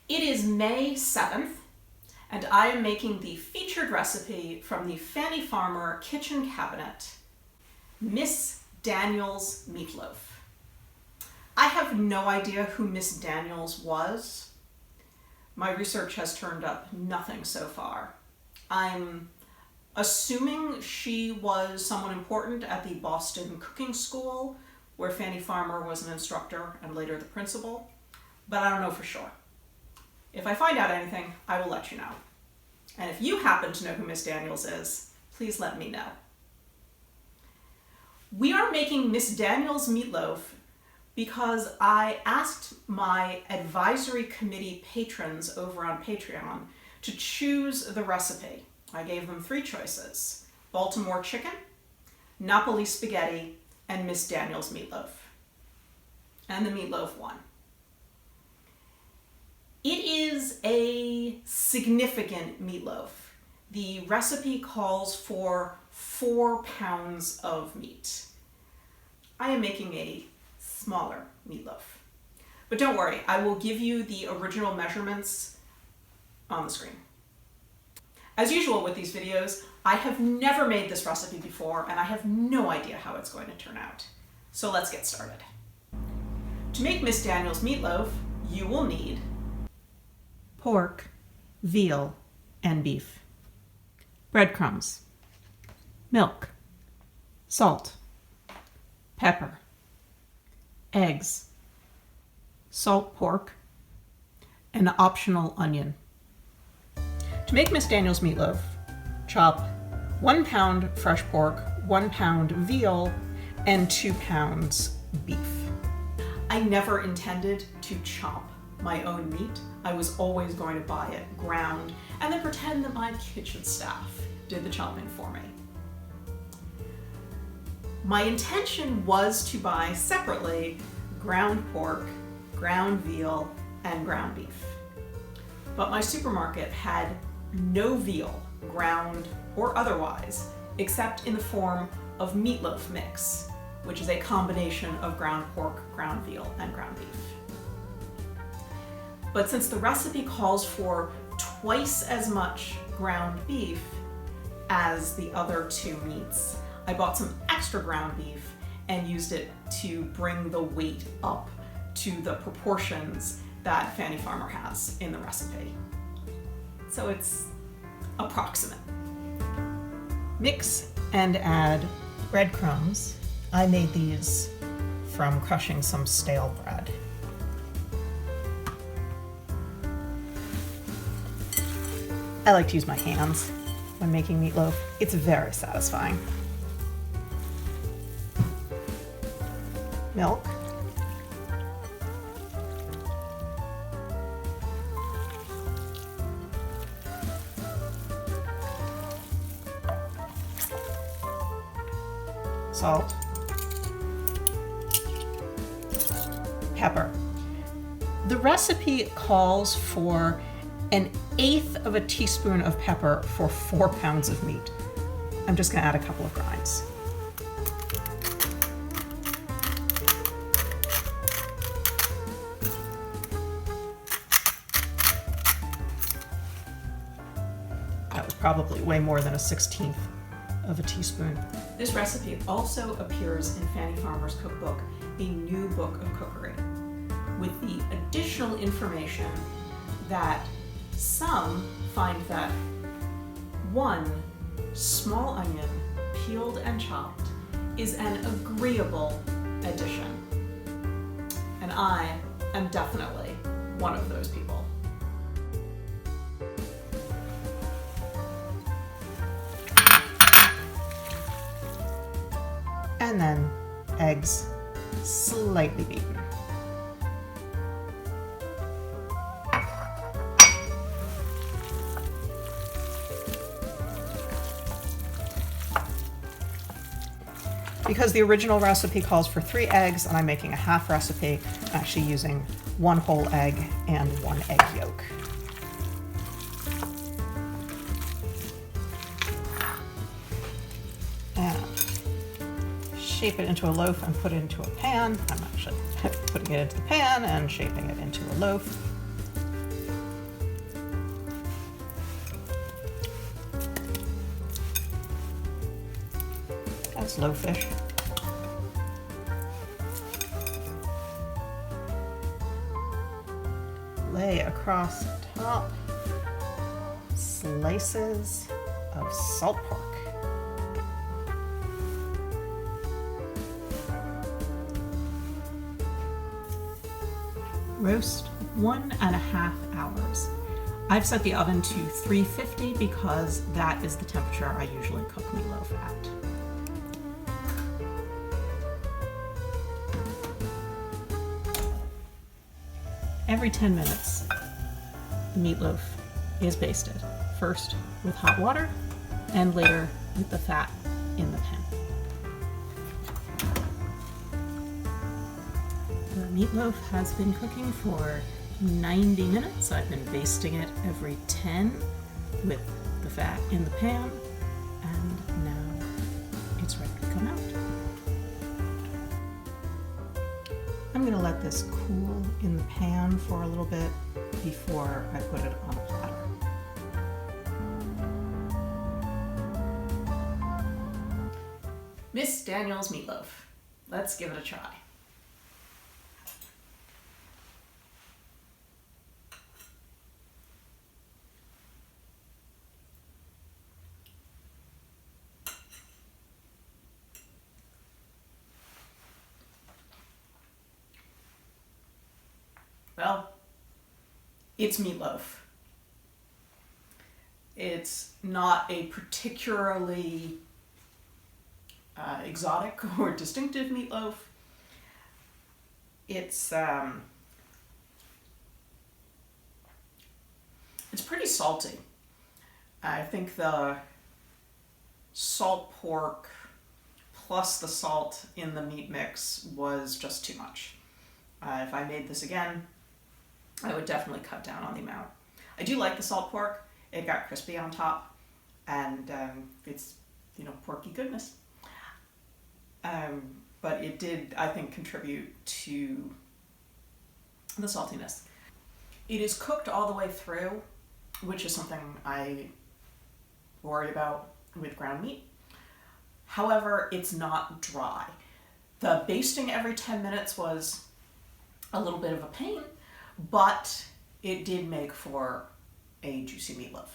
It is May 7th, and I am making the featured recipe from the Fanny Farmer kitchen cabinet, Miss Daniel's meatloaf. I have no idea who Miss Daniels was. My research has turned up nothing so far. I'm assuming she was someone important at the Boston cooking school, where Fanny Farmer was an instructor and later the principal, but I don't know for sure. If I find out anything, I will let you know. And if you happen to know who Miss Daniels is, please let me know. We are making Miss Daniel's meatloaf because I asked my advisory committee patrons over on Patreon to choose the recipe. I gave them 3 choices: Baltimore chicken, Napoli spaghetti, and Miss Daniel's meatloaf. And the meatloaf won. It is a significant meatloaf. The recipe calls for 4 pounds of meat. I am making a smaller meatloaf. But don't worry, I will give you the original measurements on the screen. As usual with these videos, I have never made this recipe before and I have no idea how it's going to turn out. So let's get started. To make Miss Daniel's meatloaf, you will need pork, veal, and beef, breadcrumbs, milk, salt, pepper, eggs, salt pork, and optional onion. To make Miss Daniel's meatloaf, chop 1 pound fresh pork, 1 pound veal, and 2 pounds beef. I never intended to chop my own meat. I was always going to buy it ground and then pretend that my kitchen staff did the chopping for me. My intention was to buy separately ground pork, ground veal, and ground beef. But my supermarket had no veal, ground or otherwise, except in the form of meatloaf mix, which is a combination of ground pork, ground veal, and ground beef. But since the recipe calls for twice as much ground beef as the other 2 meats, I bought some extra ground beef and used it to bring the weight up to the proportions that Fanny Farmer has in the recipe. So it's approximate. Mix and add breadcrumbs. I made these from crushing some stale bread. I like to use my hands when making meatloaf. It's very satisfying. Milk. Salt. Pepper. The recipe calls for 1/8 of a teaspoon of pepper for 4 pounds of meat. I'm just going to add a couple of grinds. That was probably way more than 1/16 of a teaspoon. This recipe also appears in Fanny Farmer's cookbook, A New Book of Cookery, with the additional information that some find that 1 small onion, peeled and chopped, is an agreeable addition. And I am definitely one of those people. And then eggs, slightly beaten. Because the original recipe calls for 3 eggs and I'm making a half recipe, I'm actually using 1 whole egg and 1 egg yolk. And shape it into a loaf and put it into a pan. I'm actually putting it into the pan and shaping it into a loaf. That's loafish. Lay across the top slices of salt pork. Roast 1.5 hours. I've set the oven to 350 because that is the temperature I usually cook meatloaf at. Every 10 minutes, the meatloaf is basted, first with hot water and later with the fat in the pan. The meatloaf has been cooking for 90 minutes. I've been basting it every 10 with the fat in the pan, and now it's ready to come out. I'm going to let this cool in the pan for a little bit before I put it on a platter. Miss Daniel's meatloaf. Let's give it a try. Well, it's meatloaf. It's not a particularly exotic or distinctive meatloaf. It's pretty salty. I think the salt pork plus the salt in the meat mix was just too much. If I made this again, I would definitely cut down on the amount. I do like the salt pork. It got crispy on top, and it's, porky goodness. But it did, I think, contribute to the saltiness. It is cooked all the way through, which is something I worry about with ground meat. However, it's not dry. The basting every 10 minutes was a little bit of a pain, but it did make for a juicy meatloaf.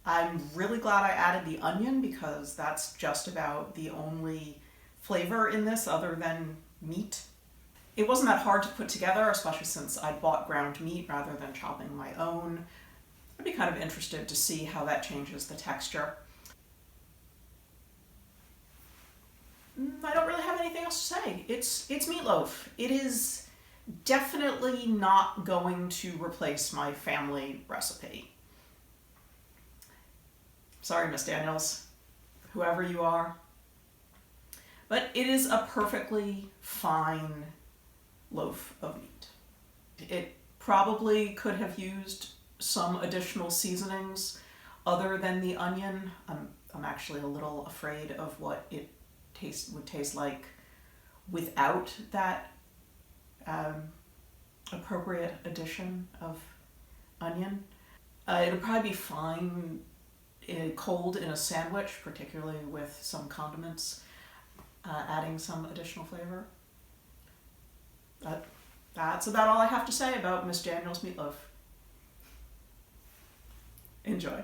I'm really glad I added the onion because that's just about the only flavor in this other than meat. It wasn't that hard to put together, especially since I bought ground meat rather than chopping my own. I'd be kind of interested to see how that changes the texture. I don't really have anything else to say. It's meatloaf. It is definitely not going to replace my family recipe. Sorry, Miss Daniels, whoever you are. But it is a perfectly fine loaf of meat. It probably could have used some additional seasonings other than the onion. I'm actually a little afraid of what it would taste like without that appropriate addition of onion. It would probably be fine cold in a sandwich, particularly with some condiments, adding some additional flavor. But that's about all I have to say about Miss Daniel's meatloaf. Enjoy.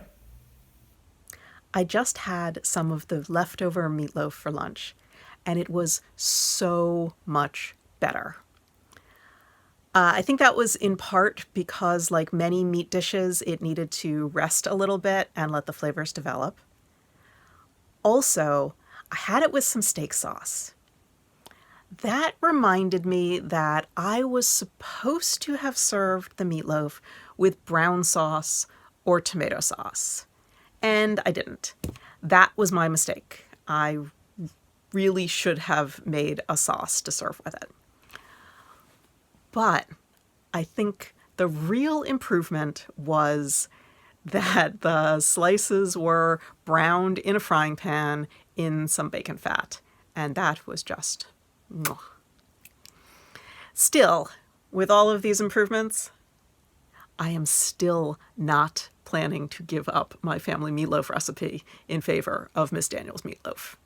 I just had some of the leftover meatloaf for lunch, and it was so much better. I think that was in part because, like many meat dishes, it needed to rest a little bit and let the flavors develop. Also, I had it with some steak sauce. That reminded me that I was supposed to have served the meatloaf with brown sauce or tomato sauce, and I didn't. That was my mistake. I really should have made a sauce to serve with it. But I think the real improvement was that the slices were browned in a frying pan in some bacon fat, and that was just mwah. Still, with all of these improvements, I am still not planning to give up my family meatloaf recipe in favor of Miss Daniel's meatloaf.